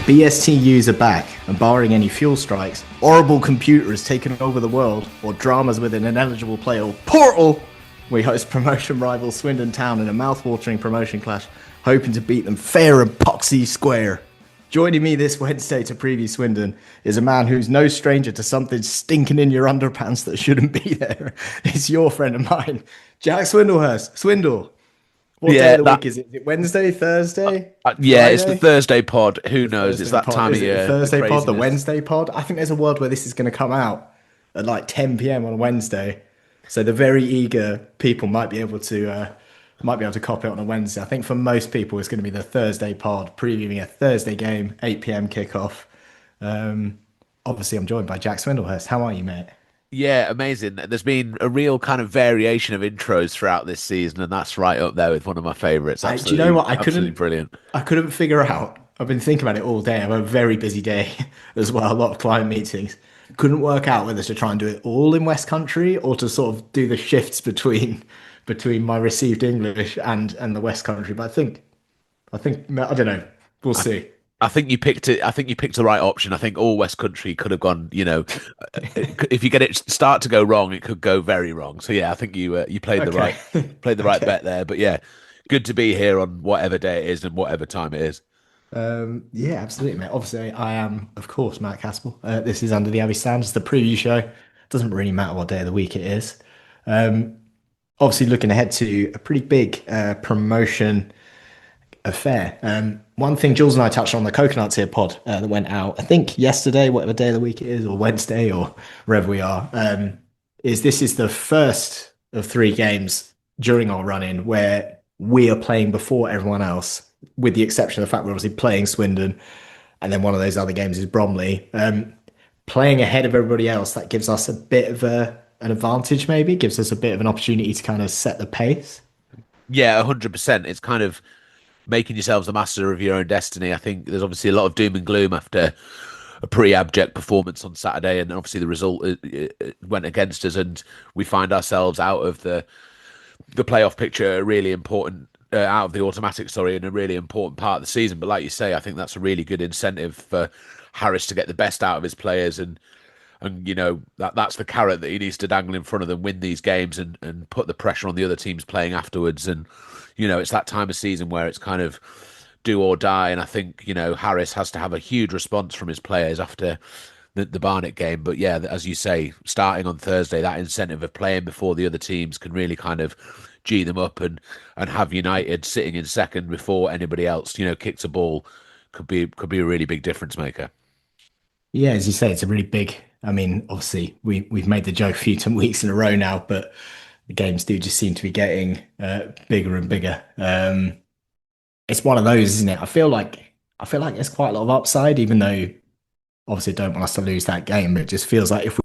BSTUs are back, and barring any fuel strikes, horrible computer has taken over the world, or dramas with an ineligible player or portal, we host promotion rival Swindon Town in a mouth-watering promotion clash, hoping to beat them fair and poxy square. Joining me this Wednesday to preview Swindon is a man who's no stranger to something stinking in your underpants that shouldn't be there. It's your friend of mine, Jack Swindlehurst. Swindle. What day of the week is it? Is it Wednesday, Thursday? Yeah, Friday? It's the Thursday pod. Who knows? It's that Pod. time Is of it year. the Thursday pod, the Wednesday pod. I think there's a world where this is going to come out at like 10 p.m. on a Wednesday. So the very eager people might be able to copy it on a Wednesday. I think for most people it's going to be the Thursday pod, previewing a Thursday game, 8 p.m. kickoff. Obviously, I'm joined by Jack Swindlehurst. How are you, mate? Yeah, amazing. There's been a real kind of variation of intros throughout this season, and that's right up there with one of my favourites. Do you know what? Absolutely brilliant. I couldn't figure out. I've been thinking about it all day. I have a very busy day as well, a lot of client meetings. Couldn't work out whether to try and do it all in West Country or to sort of do the shifts between my received English and the West Country. But I don't know. We'll see. I think you picked it. I think you picked the right option. I think all West Country could have gone. If you get it start to go wrong, it could go very wrong. So yeah, I think you played the right bet there. But yeah, good to be here on whatever day it is and whatever time it is. Yeah, absolutely, mate. Obviously, I am, of course, Matt Caspel. This is Under the Abbey Stands, the preview show. Doesn't really matter what day of the week it is. Obviously, looking ahead to a pretty big promotion affair. One thing Jules and I touched on the Coconuts here pod that went out, I think yesterday, whatever day of the week it is, or Wednesday, or wherever we are, this is the first of 3 games during our run-in where we are playing before everyone else, with the exception of the fact we're obviously playing Swindon, and then one of those other games is Bromley. Playing ahead of everybody else, that gives us a bit of an advantage, maybe, gives us a bit of an opportunity to kind of set the pace. Yeah, 100%. It's kind of making yourselves the master of your own destiny. I think there's obviously a lot of doom and gloom after a pretty abject performance on Saturday, and obviously the result it went against us, and we find ourselves out of the playoff picture, a really important out of the automatic, in a really important part of the season. But like you say, I think that's a really good incentive for Harris to get the best out of his players, and that's the carrot that he needs to dangle in front of them, win these games and put the pressure on the other teams playing afterwards. And it's that time of season where it's kind of do or die, and I think Harris has to have a huge response from his players after the Barnet game. But yeah, as you say, starting on Thursday, that incentive of playing before the other teams can really kind of G them up, and have United sitting in second before anybody else kicks a ball could be a really big difference maker. Yeah, as you say, it's a really big. I mean, obviously we've made the joke a few weeks in a row now, but the games do just seem to be getting bigger and bigger. It's one of those, isn't it? I feel like there's quite a lot of upside, even though obviously I don't want us to lose that game. But it just feels like if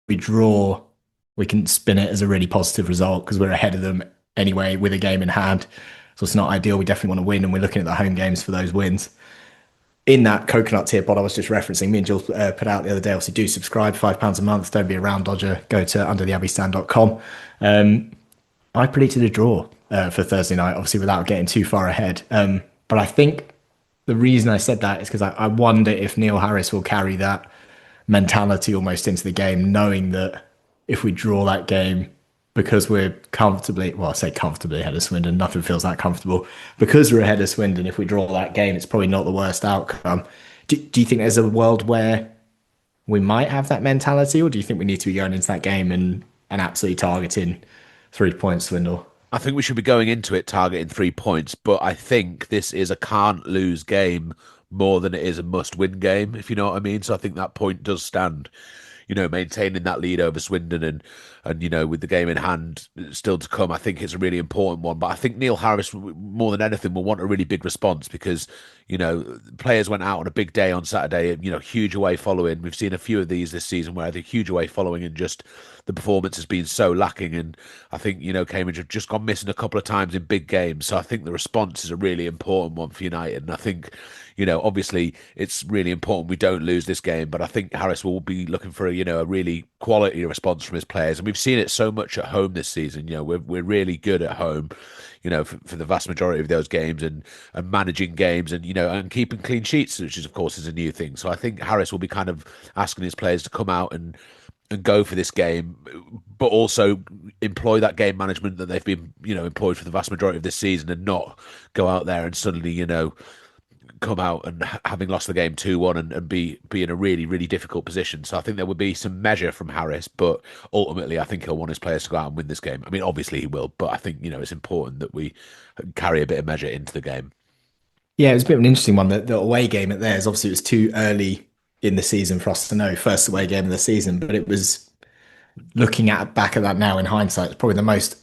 we draw, we can spin it as a really positive result because we're ahead of them anyway with a game in hand. So it's not ideal. We definitely want to win, and we're looking at the home games for those wins. In that Coconut tier pod I was just referencing, me and Jules put out the other day, obviously do subscribe, £5 a month, don't be a round dodger, go to undertheabbeystand.com. I predicted a draw for Thursday night, obviously without getting too far ahead. But I think the reason I said that is because I wonder if Neil Harris will carry that mentality almost into the game, knowing that if we draw that game, because we're comfortably, well, I say comfortably ahead of Swindon, nothing feels that comfortable. Because we're ahead of Swindon, if we draw that game, it's probably not the worst outcome. Do you think there's a world where we might have that mentality, or do you think we need to be going into that game and absolutely targeting 3 points, Swindle? I think we should be going into it targeting 3 points, but I think this is a can't lose game more than it is a must win game, if you know what I mean. So I think that point does stand. Maintaining that lead over Swindon and with the game in hand still to come, I think it's a really important one. But I think Neil Harris, more than anything, will want a really big response because, players went out on a big day on Saturday, huge away following. We've seen a few of these this season where the huge away following and just the performance has been so lacking. And I think, Cambridge have just gone missing a couple of times in big games. So I think the response is a really important one for United. And I think, obviously it's really important we don't lose this game, but I think Harris will be looking for a really quality response from his players. And we've seen it so much at home this season. We're really good at home, for the vast majority of those games and managing games and, and keeping clean sheets, which is, of course, is a new thing. So I think Harris will be kind of asking his players to come out and go for this game, but also employ that game management that they've been, employed for the vast majority of this season and not go out there and suddenly, come out and having lost the game 2-1 and be in a really, really difficult position. So I think there would be some measure from Harris, but ultimately I think he'll want his players to go out and win this game. I mean, obviously he will, but I think, it's important that we carry a bit of measure into the game. Yeah, it was a bit of an interesting one. The away game at theirs, obviously, it was too early in the season for us to know first away game of the season, but it was looking at back at that now in hindsight, it's probably the most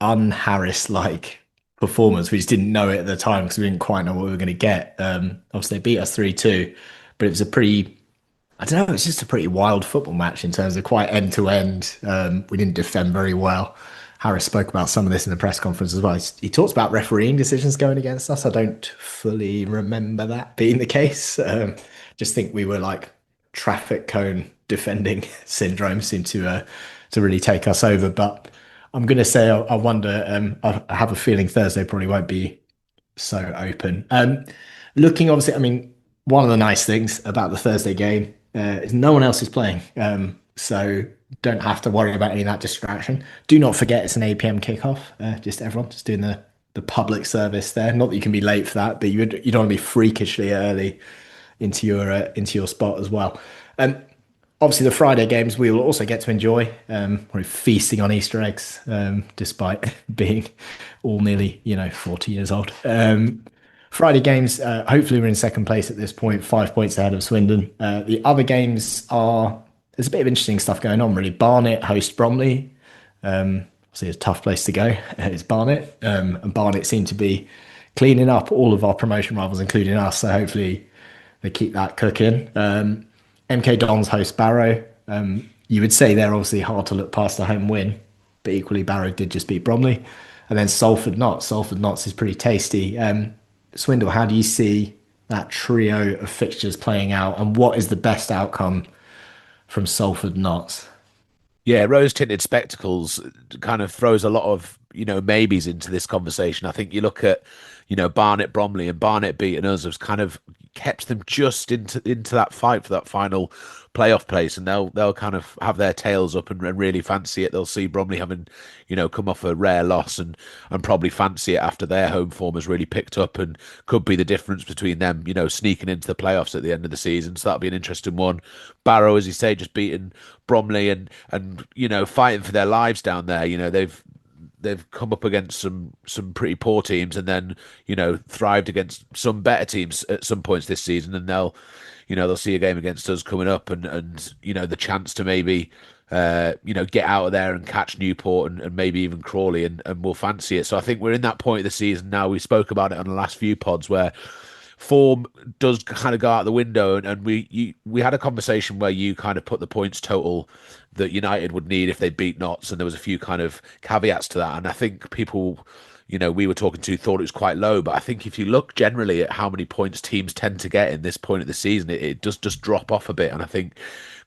un-Harris like performance. We just didn't know it at the time because we didn't quite know what we were going to get. Obviously, they beat us 3-2, but it was a pretty, I don't know, it's just a pretty wild football match in terms of quite end to end. We didn't defend very well. Harris spoke about some of this in the press conference as well. He talks about refereeing decisions going against us. I don't fully remember that being the case. Just think we were like traffic cone defending syndrome seemed to really take us over. But I'm going to say I wonder. I have a feeling Thursday probably won't be so open. Looking obviously, I mean, one of the nice things about the Thursday game is no one else is playing. So don't have to worry about any of that distraction. Do not forget it's an 8 p.m. kickoff. Just everyone just doing the public service there. Not that you can be late for that, but you don't want to be freakishly early into your spot as well. Obviously, the Friday games we will also get to enjoy. We're feasting on Easter eggs, despite being all nearly 40 years old. Friday games, hopefully we're in second place at this point, 5 points ahead of Swindon. The other games there's a bit of interesting stuff going on, really. Barnet host Bromley. Obviously, it's a tough place to go. It's Barnet. And Barnet seem to be cleaning up all of our promotion rivals, including us. So hopefully they keep that cooking. MK Dons host Barrow. You would say they're obviously hard to look past a home win, but equally Barrow did just beat Bromley. And then Salford Notts. Salford Notts is pretty tasty. Swindle, how do you see that trio of fixtures playing out, and what is the best outcome from Salford Notts? Yeah, rose-tinted spectacles kind of throws a lot of, maybes into this conversation. I think you look at, Barnet Bromley, and Barnet beating us has kind of kept them just into that fight for that final playoff place, and they'll kind of have their tails up and really fancy it. They'll see Bromley having, come off a rare loss and probably fancy it after their home form has really picked up, and could be the difference between them, sneaking into the playoffs at the end of the season. So that'll be an interesting one. Barrow, as you say, just beating Bromley and fighting for their lives down there. They've come up against some pretty poor teams, and then thrived against some better teams at some points this season, and they'll see a game against us coming up, and the chance to maybe get out of there and catch Newport and maybe even Crawley, and we'll fancy it. So I think we're in that point of the season now. We spoke about it on the last few pods where form does kind of go out the window, and we had a conversation where you kind of put the points total that United would need if they beat Notts, and there was a few kind of caveats to that, and I think people we were talking to thought it was quite low, but I think if you look generally at how many points teams tend to get in this point of the season, it does just drop off a bit. And I think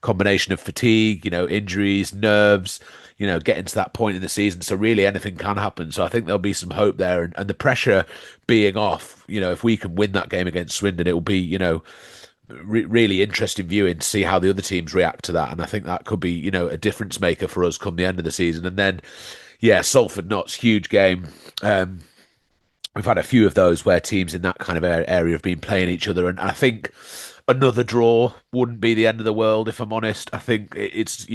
combination of fatigue, injuries, nerves, getting to that point in the season, so really anything can happen. So I think there'll be some hope there, and the pressure being off, if we can win that game against Swindon, it will be really interesting viewing to see how the other teams react to that, and I think that could be a difference maker for us come the end of the season. And then Salford Notts, huge game. We've had a few of those where teams in that kind of area have been playing each other, and I think another draw wouldn't be the end of the world, if I'm honest. I think it's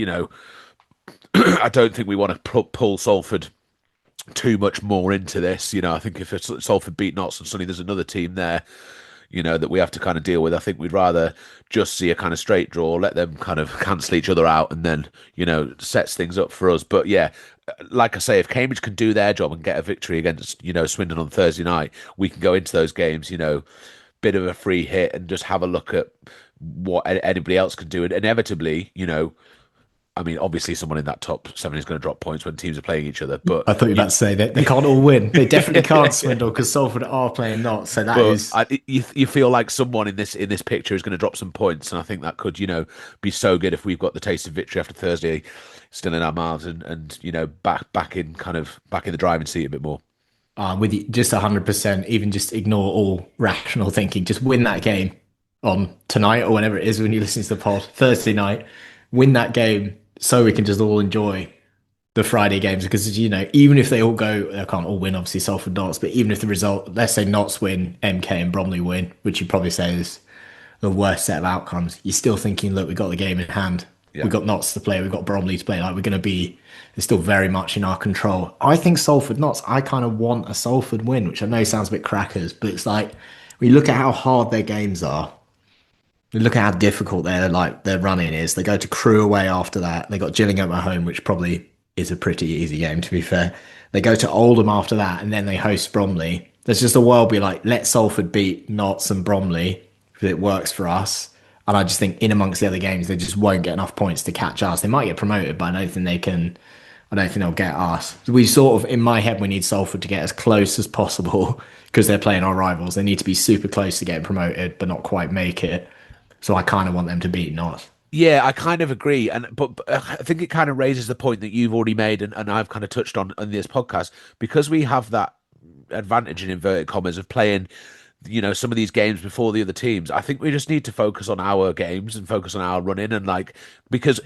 I don't think we want to pull Salford too much more into this. I think if Salford beat Notts and suddenly there's another team there, that we have to kind of deal with, I think we'd rather just see a kind of straight draw, let them kind of cancel each other out, and then, sets things up for us. But yeah, like I say, if Cambridge can do their job and get a victory against, Swindon on Thursday night, we can go into those games, bit of a free hit and just have a look at what anybody else can do. And inevitably, I mean, obviously, someone in that top seven is going to drop points when teams are playing each other. But I thought you were you, about to say that they can't all win. They definitely can't, Swindle, because Salford are playing not. So that but is, you feel like someone in this picture is going to drop some points, and I think that could be so good if we've got the taste of victory after Thursday still in our mouths, and back in the driving seat a bit more. with you, just 100%, even just ignore all rational thinking. Just win that game on tonight or whenever it is when you listen to the pod, Thursday night. Win that game so we can just all enjoy the Friday games because even if they all go, they can't all win, obviously Salford Knots, but even if the result, let's say Knots win, MK and Bromley win, which you probably say is the worst set of outcomes, you're still thinking, look, we got the game in hand. Yeah. We've got Knots to play, we've got Bromley to play. Like we're going to be, it's still very much in our control. I think Salford Knots, I kind of want a Salford win, which I know sounds a bit crackers, but it's like, we look at how hard their games are. Look at how difficult their running is. They go to Crewe away after that. They got Gillingham at home, which probably is a pretty easy game to be fair. They go to Oldham after that, and then they host Bromley. There's just a world be like, let Salford beat Notts and Bromley because it works for us. And I just think in amongst the other games, they just won't get enough points to catch us. They might get promoted, but I don't think they can. I don't think they'll get us. We sort of, in my head, we need Salford to get as close as possible because they're playing our rivals. They need to be super close to getting promoted, but not quite make it. So I kind of want them to beat North. Yeah, I kind of agree, but I think it kind of raises the point that you've already made, and I've kind of touched on this podcast because we have that advantage in inverted commas of playing, some of these games before the other teams. I think we just need to focus on our games and focus on our running, and because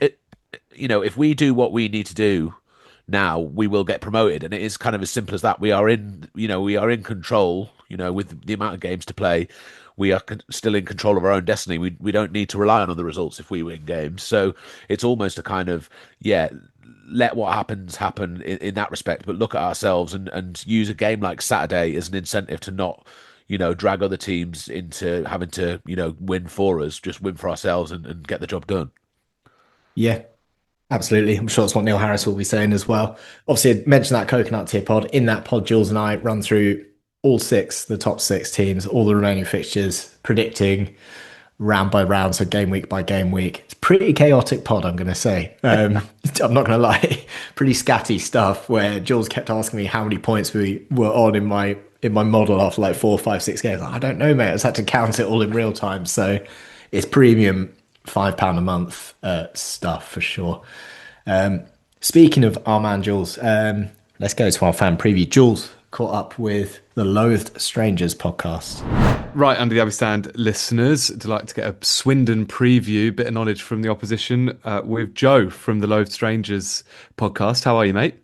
if we do what we need to do now, we will get promoted, and it is kind of as simple as that. We are in control, with the amount of games to play. We are still in control of our own destiny. We don't need to rely on other results if we win games. So it's almost a kind of, yeah, let what happens happen in that respect, but look at ourselves and use a game like Saturday as an incentive to not, drag other teams into having to, win for us, just win for ourselves and get the job done. Yeah, absolutely. I'm sure that's what Neil Harris will be saying as well. Obviously, I mentioned that coconut tier pod. In that pod, Jules and I run through all six, the top six teams, all the remaining fixtures, predicting round by round, so game week by game week. It's pretty chaotic pod, I'm going to say. I'm not going to lie, pretty scatty stuff. Where Jules kept asking me how many points we were on in my model after like 4, 5, 6 games. I don't know, mate. I just had to count it all in real time. So it's premium £5 a month stuff for sure. Speaking of our man Jules, let's go to our fan preview. Jules caught up with the Loathed Strangers podcast. Right, under the Abbey Stand listeners, delight to get a Swindon preview, bit of knowledge from the opposition with Joe from the Loathed Strangers podcast. How are you, mate?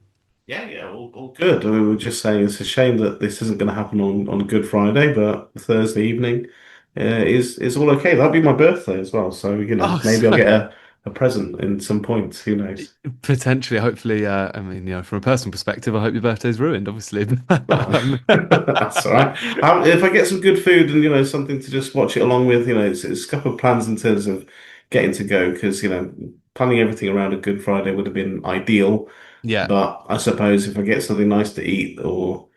Yeah, all good. We were just saying it's a shame that this isn't going to happen on Good Friday, but Thursday evening is all okay. That'll be my birthday as well, so Oh, maybe I'll so get a present in some points. Who knows? potentially, hopefully, I mean, from a personal perspective, I hope your birthday's ruined, obviously. Well, that's all right. If I get some good food and something to just watch it along with, it's a couple of plans in terms of getting to go because planning everything around a Good Friday would have been ideal. Yeah. But I suppose if I get something nice to eat or,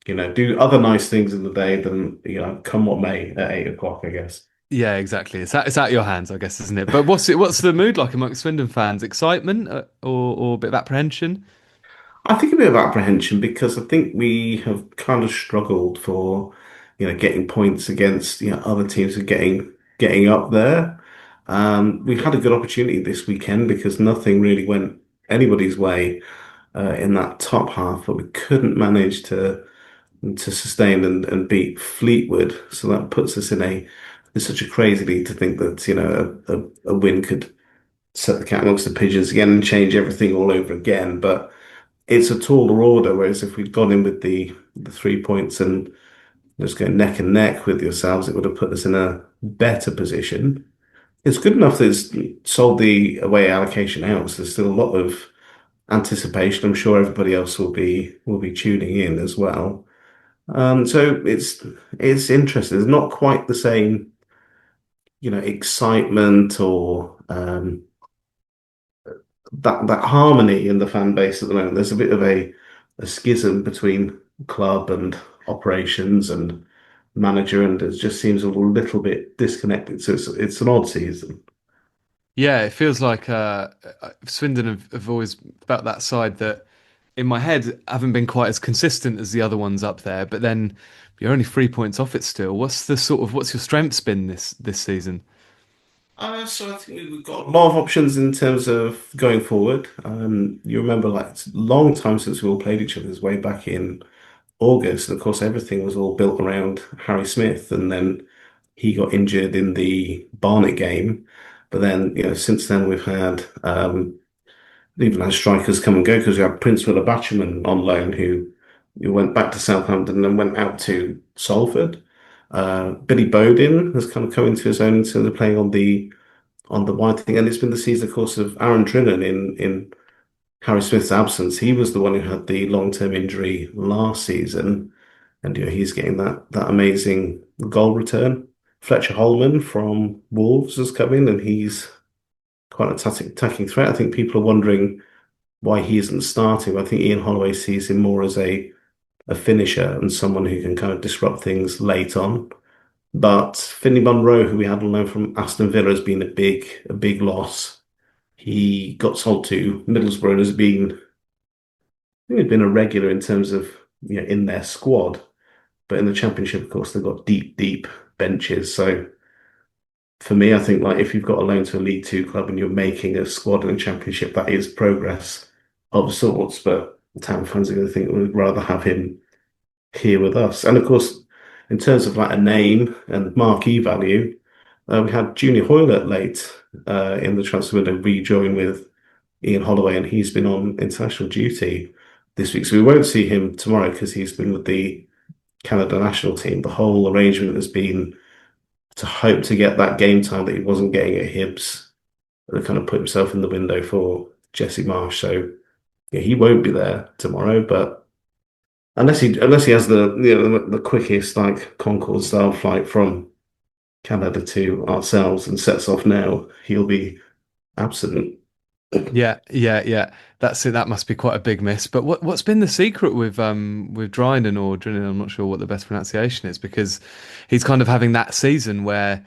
do other nice things in the day, then, come what may at 8 o'clock, I guess. Yeah, exactly. It's out your hands, I guess, isn't it? But what's the mood like amongst Swindon fans? Excitement or a bit of apprehension? I think a bit of apprehension because I think we have kind of struggled for, getting points against, other teams and getting up there. We had a good opportunity this weekend because nothing really went anybody's way in that top half, but we couldn't manage to sustain and beat Fleetwood. So that puts us in such a crazy lead to think that a win could set the cat amongst the pigeons again and change everything all over again. But it's a taller order. Whereas if we'd gone in with the 3 points and just go neck and neck with yourselves, it would have put us in a better position. It's good enough that it's sold the away allocation out. So there's still a lot of anticipation. I'm sure everybody else will be tuning in as well. So it's interesting. It's not quite the same, excitement or that harmony in the fan base at the moment. There's a bit of a schism between club and operations and manager, and it just seems a little bit disconnected. So it's an odd season. Yeah, it feels like Swindon have always felt that side that, in my head, haven't been quite as consistent as the other ones up there. But then you're only 3 points off it still. What's your strengths been this season? So I think we've got a lot of options in terms of going forward. You remember, like, it's a long time since we all played each other's way back in August. And of course, everything was all built around Harry Smith, and then he got injured in the Barnet game. But then, since then we've had even had strikers come and go because we had Prince Willa Batcherman on loan who went back to Southampton and then went out to Salford. Billy Bodin has kind of come into his own in terms of playing on the wide thing, and it's been the season, of course, of Aaron Drinan in Harry Smith's absence. He was the one who had the long-term injury last season, and he's getting that amazing goal return. Fletcher Holman from Wolves has come in, and he's quite an attacking threat. I think people are wondering why he isn't starting. I think Ian Holloway sees him more as a finisher and someone who can kind of disrupt things late on. But Finley Munro, who we had on loan from Aston Villa, has been a big loss. He got sold to Middlesbrough and I think he's been a regular in terms of in their squad. But in the Championship, of course, they've got deep benches. So for me, I think, like, if you've got a loan to a League Two club and you're making a squad in the Championship, that is progress of sorts. But town fans are going to think we'd rather have him here with us. And of course, in terms of like a name and marquee value, we had Junior Hoylett late in the transfer window rejoin with Ian Holloway, and he's been on international duty this week. So we won't see him tomorrow because he's been with the Canada national team. The whole arrangement has been to hope to get that game time that he wasn't getting at Hibs, and kind of put himself in the window for Jesse Marsh. So yeah, he won't be there tomorrow, but unless he has the quickest, like, Concorde style flight from Canada to ourselves and sets off now, he'll be absent. Yeah. That's it. That must be quite a big miss. But what's been the secret with Dryden or Drinan? I'm not sure what the best pronunciation is, because he's kind of having that season where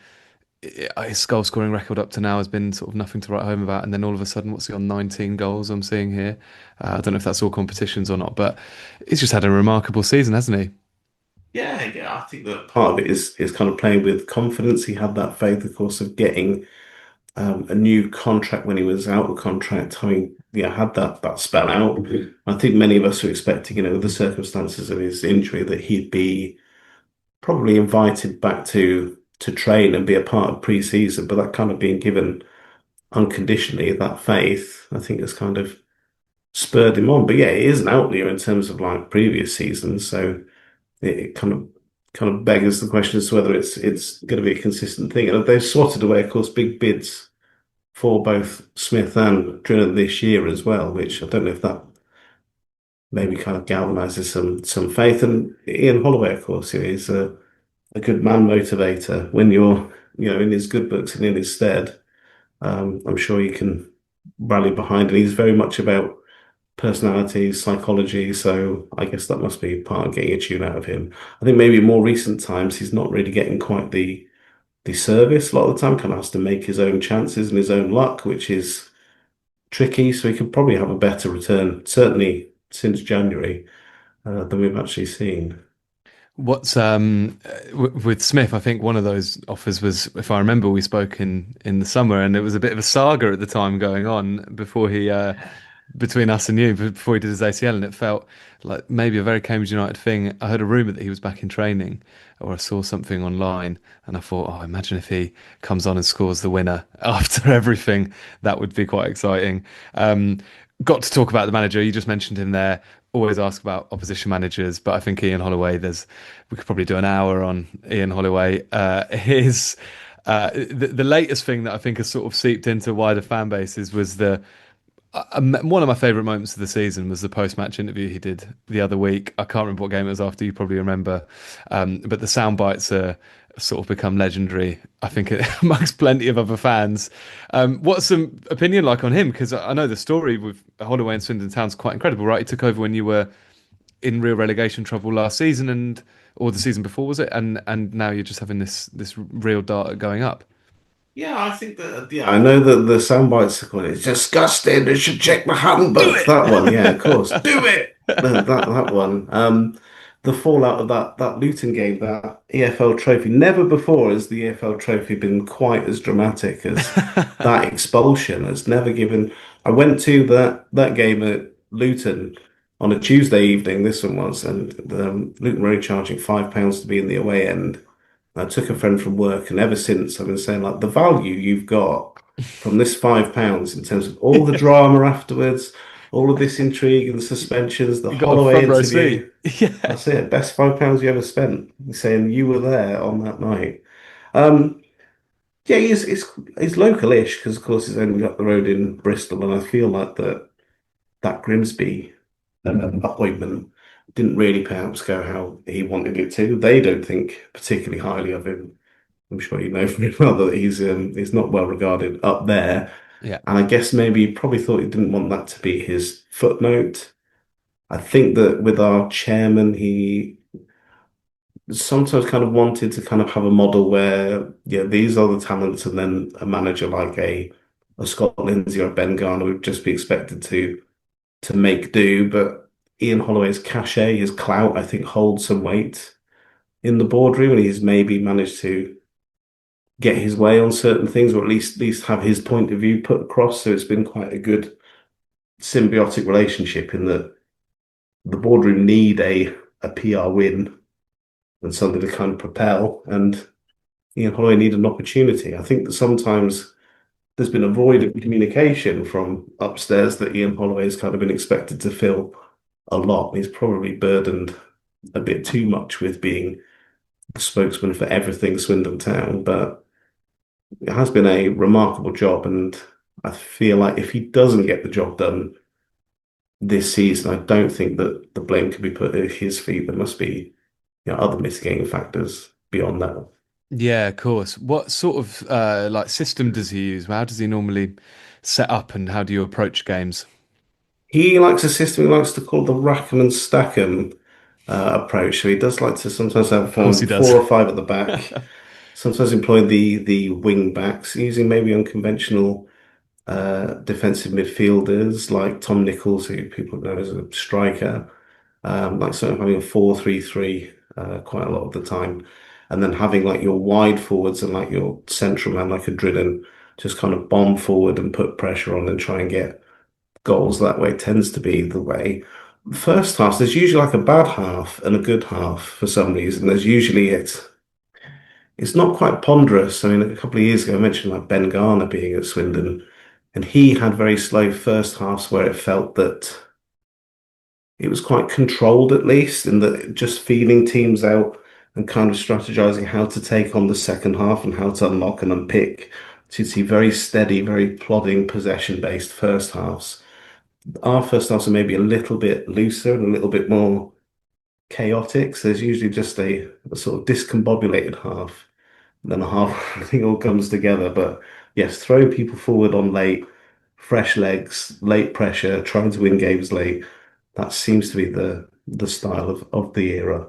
his goal scoring record up to now has been sort of nothing to write home about, and then all of a sudden, what's he on, 19 goals I'm seeing here? I don't know if that's all competitions or not, but he's just had a remarkable season, hasn't he? Yeah. I think that part of it is kind of playing with confidence. He had that faith, of course, of getting a new contract when he was out of contract, having had that spell out. I think many of us were expecting, with the circumstances of his injury, that he'd be probably invited back to train and be a part of pre-season, but that kind of being given unconditionally, that faith, I think, has kind of spurred him on. But yeah, it is an outlier in terms of like previous seasons, so it kind of beggars the question as to whether it's going to be a consistent thing. And they've swatted away, of course, big bids for both Smith and Drinan this year as well, which I don't know if that maybe kind of galvanizes some faith. And Ian Holloway, of course, is a good man motivator. When you're in his good books and in his stead, I'm sure you can rally behind. And he's very much about personality, psychology. So I guess that must be part of getting a tune out of him. I think maybe in more recent times he's not really getting quite the service. A lot of the time, kind of has to make his own chances and his own luck, which is tricky. So he could probably have a better return, certainly since January, than we've actually seen. What's with Smith? I think one of those offers was, if I remember, we spoke in the summer, and it was a bit of a saga at the time going on before he between us and you before he did his ACL, and it felt like maybe a very Cambridge United thing. I heard a rumor that he was back in training, or I saw something online, and I thought, oh, imagine if he comes on and scores the winner after everything. That would be quite exciting. Got to talk about the manager. You just mentioned him there. Always ask about opposition managers, but I think Ian Holloway. We could probably do an hour on Ian Holloway. His the latest thing that I think has sort of seeped into wider fan bases was one of my favourite moments of the season was the post-match interview he did the other week. I can't remember what game it was after. You probably remember, but the sound bites are sort of become legendary, I think, amongst plenty of other fans. What's some opinion like on him? Because I know the story with Holloway and Swindon Town's quite incredible, right? He took over when you were in real relegation trouble last season, or the season before, was it? And now you're just having this real dart going up. Yeah, I think that. Yeah, I know that the sound bites are called it's disgusting. I should check my Do handbook. That one, yeah, of course. Do it. it. That one. The fallout of that Luton game, that EFL trophy. Never before has the EFL trophy been quite as dramatic as that expulsion. Has never given. I went to that game at Luton on a Tuesday evening. This one was, and Luton were only charging £5 to be in the away end. I took a friend from work, and ever since I've been saying like the value you've got from this £5 in terms of all the drama afterwards, all of this intrigue and suspensions, the You got a Holloway front row interview. seat. Yeah. That's it. Best £5 you ever spent. Saying you were there on that night. Um, yeah, he's local-ish because of course he's only up the road in Bristol, and I feel like that Grimsby appointment didn't really perhaps go how he wanted it to. They don't think particularly highly of him. I'm sure you know from his mother that he's not well regarded up there. Yeah. And I guess maybe he probably thought he didn't want that to be his footnote. I think that with our chairman, he sometimes kind of wanted to kind of have a model where, yeah, these are the talents, and then a manager like a Scott Lindsay or a Ben Garner would just be expected to make do. But Ian Holloway's cachet, his clout, I think holds some weight in the boardroom, and he's maybe managed to get his way on certain things, or at least have his point of view put across. So it's been quite a good symbiotic relationship in that the boardroom need a PR win and something to kind of propel, and Ian Holloway need an opportunity. I think that sometimes there's been a void of communication from upstairs that Ian Holloway has kind of been expected to fill a lot. He's probably burdened a bit too much with being the spokesman for everything Swindon Town, but it has been a remarkable job, and I feel like if he doesn't get the job done this season, I don't think that the blame can be put at his feet. There must be, other mitigating factors beyond that. Yeah, of course. What sort of like system does he use? How does he normally set up and how do you approach games? He likes a system he likes to call the Rackham and Stackham approach. So he does like to sometimes have Of course he four does. or five at the back, sometimes employ the wing backs, using maybe unconventional defensive midfielders like Tom Nichols, who people know as a striker, like sort of having a 4-3-3 quite a lot of the time, and then having like your wide forwards and like your central man like a Dridden just kind of bomb forward and put pressure on and try and get goals that way. Tends to be the way. First half, there's usually like a bad half and a good half for some reason. There's usually it's not quite ponderous. I mean, a couple of years ago, I mentioned like Ben Garner being at Swindon, and he had very slow first halves where it felt that it was quite controlled, at least, in that just feeling teams out and kind of strategizing how to take on the second half and how to unlock and unpick. So you'd see very steady, very plodding, possession-based first halves. Our first halves are maybe a little bit looser and a little bit more chaotic. So there's usually just a sort of discombobulated half, and then a half I think all comes together. But yes, throw people forward on late, fresh legs, late pressure, trying to win games late. That seems to be the style of the era.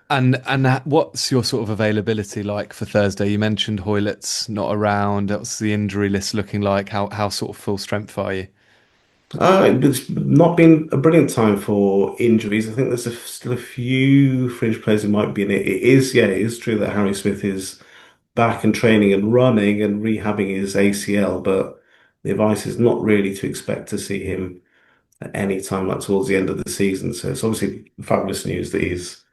And what's your sort of availability like for Thursday? You mentioned Hoylett's not around. What's the injury list looking like? How sort of full strength are you? It's not been a brilliant time for injuries. I think there's still a few fringe players who might be in it. Yeah, it is true that Harry Smith is back and training and running and rehabbing his ACL, but the advice is not really to expect to see him at any time like towards the end of the season. So it's obviously fabulous news that he's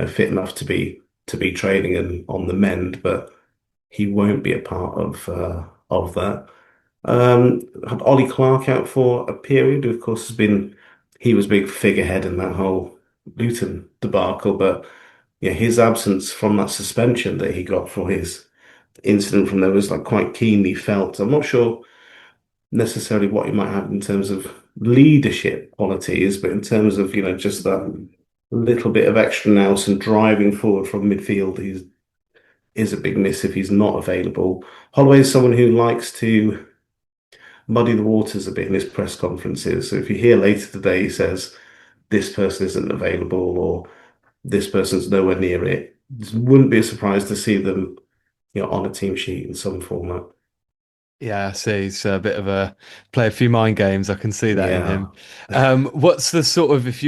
fit enough to be training and on the mend, but he won't be a part of that. Had Ollie Clark out for a period, who of course he was a big figurehead in that whole Luton debacle, but yeah, his absence from that suspension that he got for his incident from there was like quite keenly felt. I'm not sure necessarily what he might have in terms of leadership qualities, but in terms of, just that little bit of extra nous and driving forward from midfield, is a big miss if he's not available. Holloway is someone who likes to muddy the waters a bit in his press conferences. So if you hear later today he says this person isn't available or this person's nowhere near it, it wouldn't be a surprise to see them on a team sheet in some format. Yeah, I see. He's a bit of a play a few mind games. I can see that in Yeah. him. What's the sort of if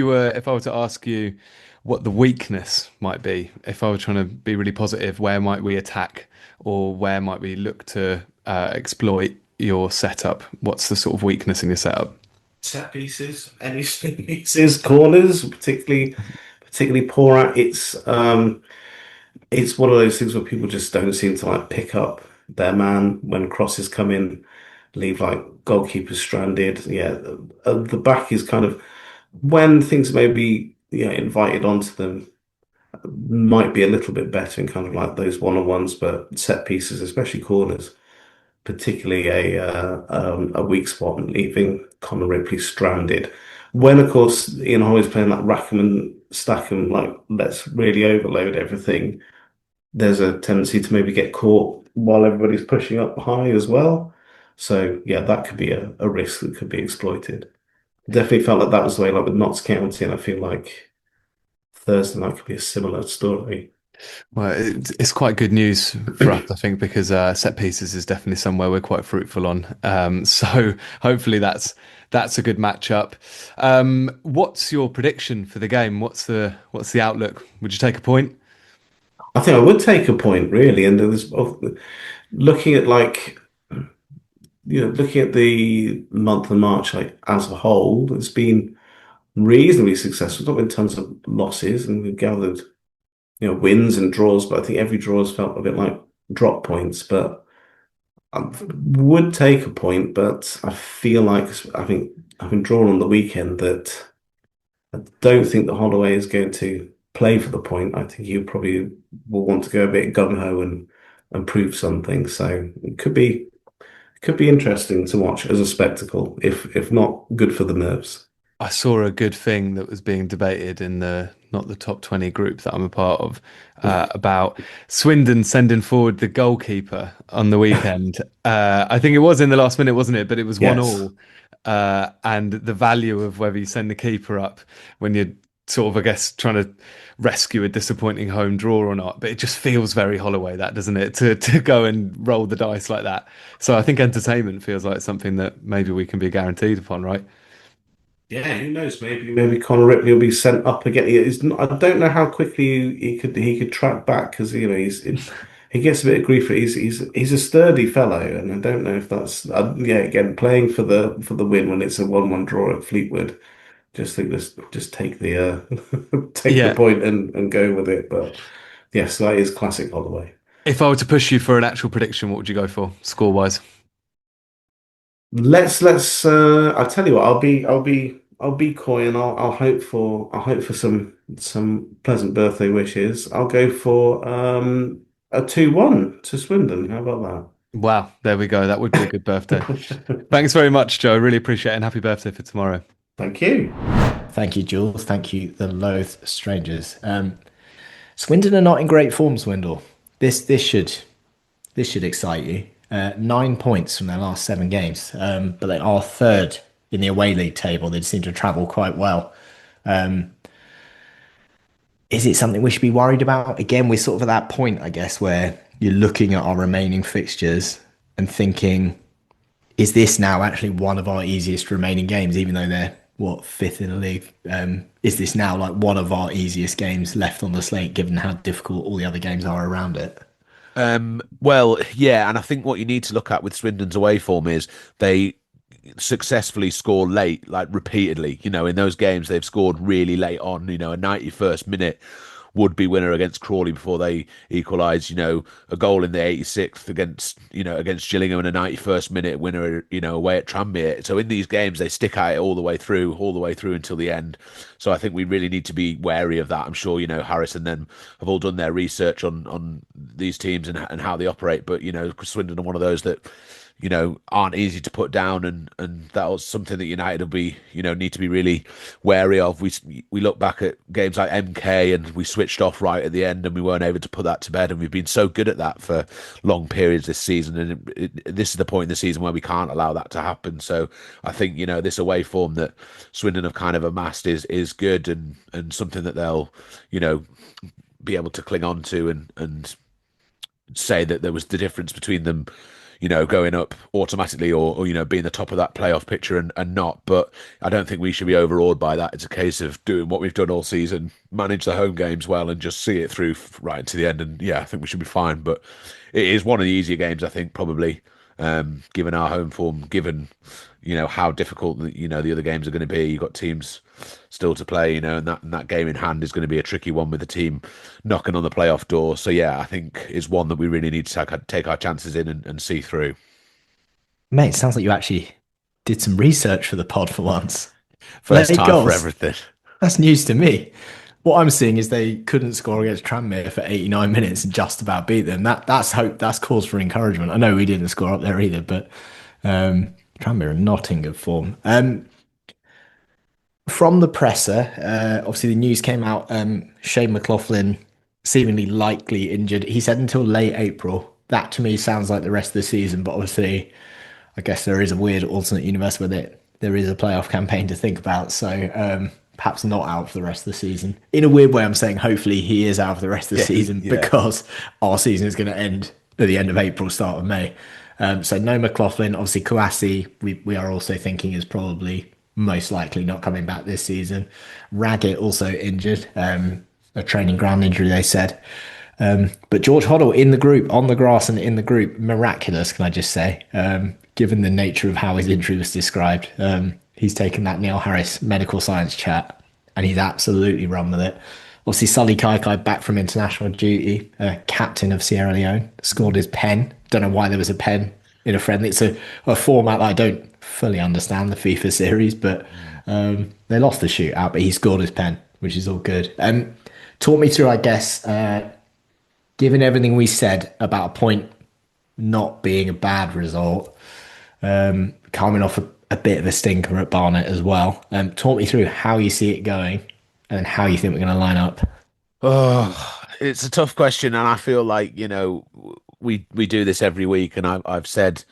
I were to ask you what the weakness might be, if I were trying to be really positive, where might we attack or where might we look to exploit your setup? What's the sort of weakness in your setup? Set pieces, any set pieces, corners, particularly poor at. It's one of those things where people just don't seem to like pick up their man when crosses come in, leave like goalkeepers stranded. Yeah, the back is kind of when things may be invited onto them might be a little bit better in kind of like those one-on-ones, but set pieces, especially corners, particularly a weak spot and leaving Connor Ripley stranded. When of course Holloway's playing that Rackham and Stackham, like let's really overload everything. There's a tendency to maybe get caught while everybody's pushing up high as well. So yeah, that could be a risk that could be exploited. Definitely felt like that was the way, like with Notts County, and I feel like Thursday night could be a similar story. Well, it's quite good news for us, I think, because set pieces is definitely somewhere we're quite fruitful on. So hopefully that's a good matchup. What's your prediction for the game? What's the outlook? Would you take a point? I think I would take a point really, and looking at like looking at the month of March like as a whole, it's been reasonably successful. Not been tons of losses, and we've gathered wins and draws, but I think every draw has felt a bit like drop points. But I would take a point, but I feel like I think I've been drawn on the weekend that I don't think that Holloway is going to play for the point. I think you probably will want to go a bit gung ho and prove something. So it could be interesting to watch as a spectacle, if not good for the nerves. I saw a good thing that was being debated in the not the top 20 group that I'm a part of about Swindon sending forward the goalkeeper on the weekend. I think it was in the last minute, wasn't it? But it was one Yes. all. And the value of whether you send the keeper up when you're sort of, I guess, trying to rescue a disappointing home draw or not. But it just feels very Holloway, that doesn't it? To go and roll the dice like that. So I think entertainment feels like something that maybe we can be guaranteed upon, right? Yeah, who knows? Maybe Connor Ripley will be sent up again. I don't know how quickly he could track back because he gets a bit of grief. He's a sturdy fellow, and I don't know if that's yeah. Again, playing for the win when it's a 1-1 draw at Fleetwood. Just take the take the Yeah. point and go with it. But yes, that is classic Holloway. If I were to push you for an actual prediction, what would you go for score wise? Let's I'll tell you what, I'll be coy and I'll hope for some pleasant birthday wishes. I'll go for a 2-1 to Swindon. How about Wow, there we go. That would be a good birthday. that? Thanks very much, Joe. Really appreciate it and happy birthday for tomorrow. Thank you. Thank you, Jules. Thank you, the loathed strangers. Swindon are not in great form, Swindle. This should excite you. 9 points from their last 7 games, but they are third in the away league table. They seem to travel quite well. Is it something we should be worried about? Again, we're sort of at that point, I guess, where you're looking at our remaining fixtures and thinking, is this now actually one of our easiest remaining games, even though they're what fifth in the league? Is this now like one of our easiest games left on the slate, given how difficult all the other games are around it? Well, yeah, and I think what you need to look at with Swindon's away form is they successfully score late, like repeatedly. In those games they've scored really late on. A 91st minute would-be winner against Crawley before they equalised. A goal in the 86th against Gillingham and a 91st minute winner. Away at Tranmere. So in these games they stick at it all the way through until the end. So I think we really need to be wary of that. I'm sure Harris and them have all done their research on these teams and how they operate. But Swindon are one of those that aren't easy to put down, and that was something that United will be, need to be really wary of. We look back at games like MK and we switched off right at the end and we weren't able to put that to bed, and we've been so good at that for long periods this season, and this is the point in the season where we can't allow that to happen. So I think this away form that Swindon have kind of amassed is good and something that they'll be able to cling on to and say that there was the difference between them, going up automatically or being the top of that playoff picture and not. But I don't think we should be overawed by that. It's a case of doing what we've done all season, manage the home games well, and just see it through right into the end. And yeah, I think we should be fine. But it is one of the easier games, I think, probably, given our home form, given how difficult the other games are going to be. You've got teams still to play, and that game in hand is going to be a tricky one with the team knocking on the playoff door. So yeah, I think it's one that we really need to take our chances in and see through. Mate, sounds like you actually did some research for the pod for once. First Late time goals. for everything. That's news to me. What I'm seeing is they couldn't score against Tranmere for 89 minutes and just about beat them. That's hope. That's cause for encouragement. I know we didn't score up there either, but Tranmere are not in good form. From the presser, obviously the news came out. Shane McLaughlin seemingly likely injured. He said until late April. That to me sounds like the rest of the season, but obviously, I guess there is a weird alternate universe with it. There is a playoff campaign to think about, so perhaps not out for the rest of the season. In a weird way, I'm saying hopefully he is out for the rest of the season because our season is going to end at the end of April, start of May. So no McLaughlin. Obviously, Kouassi, we are also thinking is probably most likely not coming back this season. Raggett also injured, a training ground injury, they said. But George Hoddle in the group, on the grass and in the group, miraculous, can I just say, given the nature of how his injury was described. He's taken that Neil Harris medical science chat and he's absolutely run with it. Obviously, Sully Kaikai back from international duty, captain of Sierra Leone, scored his pen. Don't know why there was a pen in a friendly. It's a format that I don't fully understand, the FIFA series, but they lost the shootout, but he scored his pen, which is all good. Talk me through, I guess, given everything we said about a point not being a bad result, coming off a bit of a stinker at Barnet as well. Talk me through how you see it going and how you think we're going to line up. Oh, it's a tough question, and I feel like we do this every week, and I've said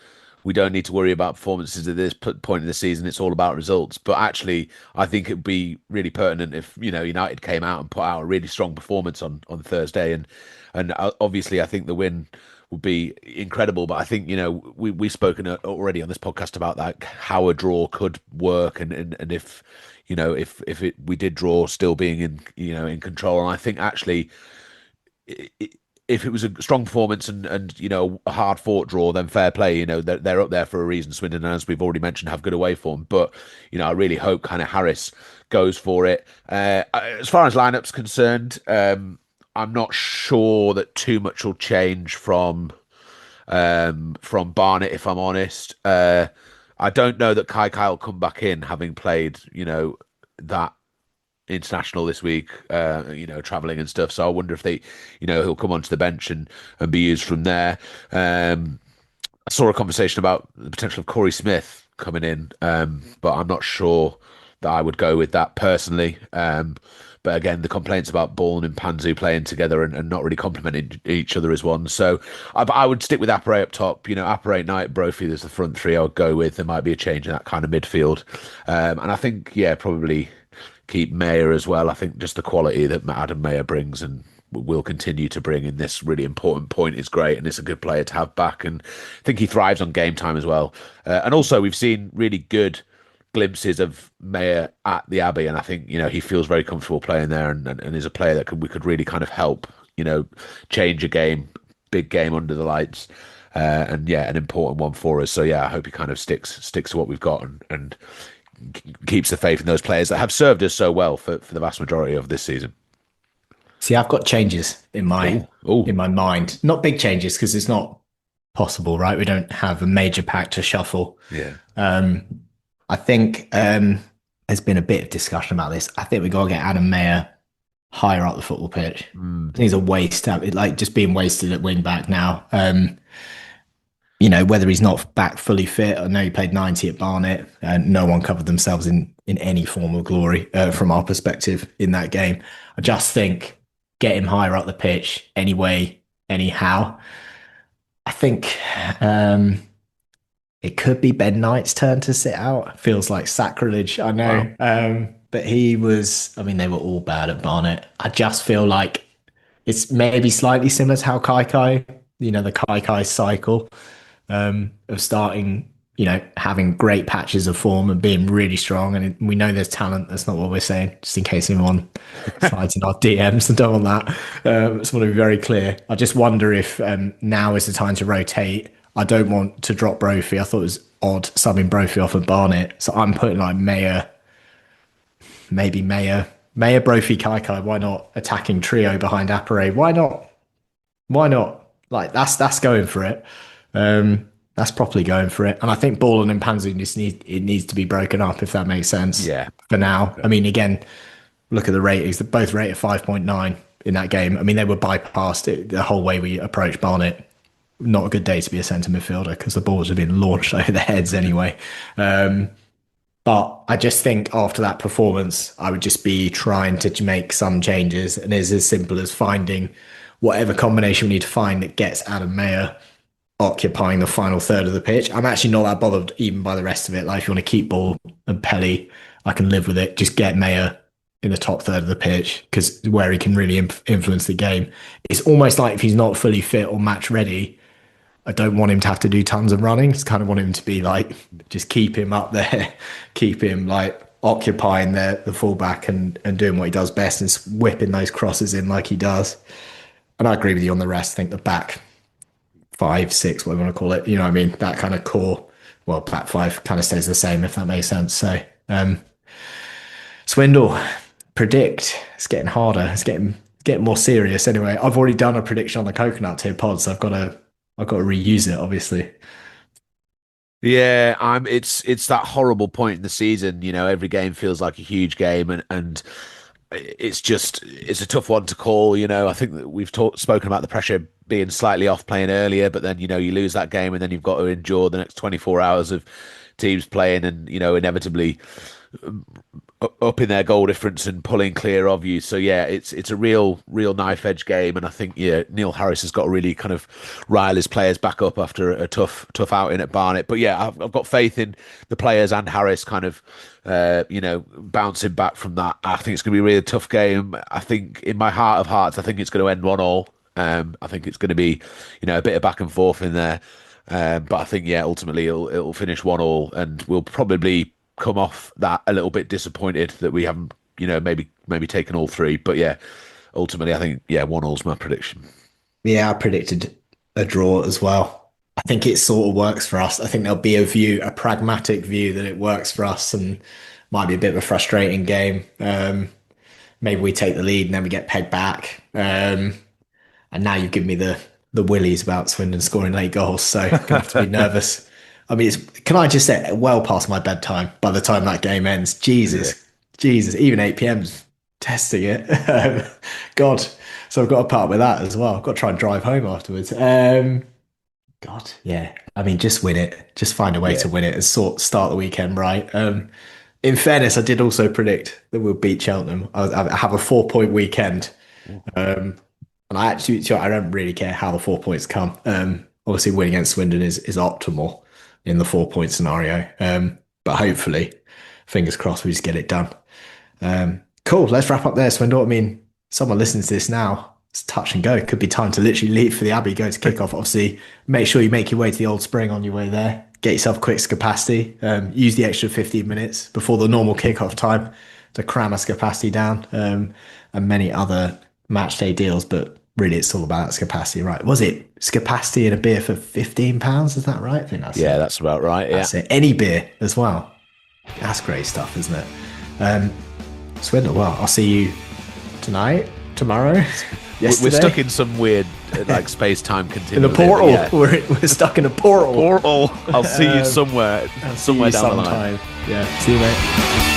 we don't need to worry about performances at this point in the season. It's all about results. But actually, I think it'd be really pertinent if United came out and put out a really strong performance on Thursday, and obviously I think the win would be incredible. But I think we've spoken already on this podcast about that, how a draw could work, and if we did draw, still being in control. And I think actually, if it was a strong performance and a hard fought draw, then fair play. They're up there for a reason. Swindon, as we've already mentioned, have good away form. But I really hope kind of Harris goes for it. As far as lineup's concerned, I'm not sure that too much will change from Barnet, if I'm honest. I don't know that Kai will come back in, having played that international this week, traveling and stuff. So I wonder if he'll come onto the bench and be used from there. I saw a conversation about the potential of Corey Smith coming in, but I'm not sure that I would go with that personally. But again, the complaints about Bourne and Panzu playing together and not really complementing each other is one. So I would stick with Appere up top. Appere, Knight, Brophy, there's the front three I would go with. There might be a change in that kind of midfield. And I think, probably keep Mayer as well. I think just the quality that Adam Mayer brings and will continue to bring in this really important point is great, and it's a good player to have back. And I think he thrives on game time as well. And also, we've seen really good glimpses of Mayer at the Abbey, and I think he feels very comfortable playing there, and is a player that we could really kind of help change a game, big game under the lights, and an important one for us. So I hope he kind of sticks to what we've got and keeps the faith in those players that have served us so well for the vast majority of this season. See, I've got changes in my mind. Not big changes because it's not possible, right? We don't have a major pack to shuffle. Yeah. I think there's been a bit of discussion about this. I think we got to get Adam Mayer higher up the football pitch. I think he's a waste. Like just being wasted at wing back now. Whether he's not back fully fit. I know he played 90 at Barnet, and no one covered themselves in any form of glory from our perspective in that game. I just think get him higher up the pitch anyway, anyhow. I think it could be Ben Knight's turn to sit out. Feels like sacrilege, I know. Wow. But they were all bad at Barnet. I just feel like it's maybe slightly similar to how Kaikai the Kai cycle of starting, having great patches of form and being really strong. And we know there's talent. That's not what we're saying, just in case anyone slides in our DMs and don't want that. Just want to be very clear. I just wonder if now is the time to rotate. I don't want to drop Brophy. I thought it was odd subbing Brophy off of Barnett. So I'm putting like Mayer, maybe Mayer, Brophy, Kai. Why not? Attacking trio behind Appere. Why not? Why not? Like that's going for it. That's properly going for it. And I think Ballin and Panzu needs to be broken up, if that makes sense. Yeah. For now. I mean, again, look at the ratings. They're both rated 5.9 in that game. I mean, they were bypassed the whole way we approached Barnett. Not a good day to be a centre midfielder because the balls have been launched over their heads anyway. But I just think after that performance, I would just be trying to make some changes. And it's as simple as finding whatever combination we need to find that gets Adam Mayer occupying the final third of the pitch. I'm actually not that bothered even by the rest of it. Like if you want to keep Ball and Pelly, I can live with it. Just get Mayer in the top third of the pitch because where he can really influence the game. It's almost like if he's not fully fit or match ready, I don't want him to have to do tons of running. Just kind of want him to be like, just keep him up there, keep him like occupying the fullback and doing what he does best and whipping those crosses in like he does. And I agree with you on the rest. I think the back 5, 6, whatever you want to call it, you know what I mean? That kind of core, well, back 5 kind of stays the same, if that makes sense. So, Swindle, predict. It's getting harder. It's getting more serious anyway. I've already done a prediction on the coconut tier pod, so I've got to reuse it, obviously. Yeah, it's that horrible point in the season. Every game feels like a huge game, and it's a tough one to call. I think that we've spoken about the pressure being slightly off playing earlier, but then you lose that game, and then you've got to endure the next 24 hours of teams playing, and inevitably up in their goal difference and pulling clear of you. So yeah, it's a real knife edge game, and I think Neil Harris has got to really kind of rile his players back up after a tough outing at Barnet. But yeah, I've got faith in the players and Harris kind of bouncing back from that. I think it's going to be a really tough game. I think in my heart of hearts, I think it's going to end 1-1. I think it's going to be a bit of back and forth in there, but I think ultimately it'll finish 1-1, and we'll probably come off that a little bit disappointed that we haven't maybe taken all 3. But yeah, ultimately I think 1-1's my prediction. Yeah, I predicted a draw as well. I think it sort of works for us. I think there'll be a pragmatic view that it works for us, and might be a bit of a frustrating game. Maybe we take the lead and then we get pegged back. And now you've given me the willies about Swindon scoring late goals, so I'm gonna have to be nervous. I mean, can I just say, well past my bedtime by the time that game ends. Jesus, even 8 p.m.'s testing it. God, so I've got to put up with that as well. I've got to try and drive home afterwards. God, yeah. I mean, just win it. Just find a way to win it and start the weekend right. In fairness, I did also predict that we'll beat Cheltenham. I have a 4-point weekend. And I don't really care how the 4 points come. Obviously, winning against Swindon is optimal in the 4-point scenario. But hopefully, fingers crossed, we just get it done. Cool. Let's wrap up there, Swindle. I mean, someone listens to this now. It's touch and go. It could be time to literally leave for the Abbey, go to kickoff. Obviously, make sure you make your way to the Old Spring on your way there. Get yourself a quick skepasti. Use the extra 15 minutes before the normal kickoff time to cram a skepasti down, and many other matchday deals. But really, it's all about skepasti, right? Was it skepasti and a beer for £15? Is that right? I think that's it. That's about right. Yeah, that's it. Any beer as well. That's great stuff, isn't it? Swindle. Well, I'll see you tonight, tomorrow. Yesterday. We're stuck in some weird space-time continuum. In a portal. Yeah. We're stuck in a portal. I'll see you somewhere down the line. Yeah. See you, mate.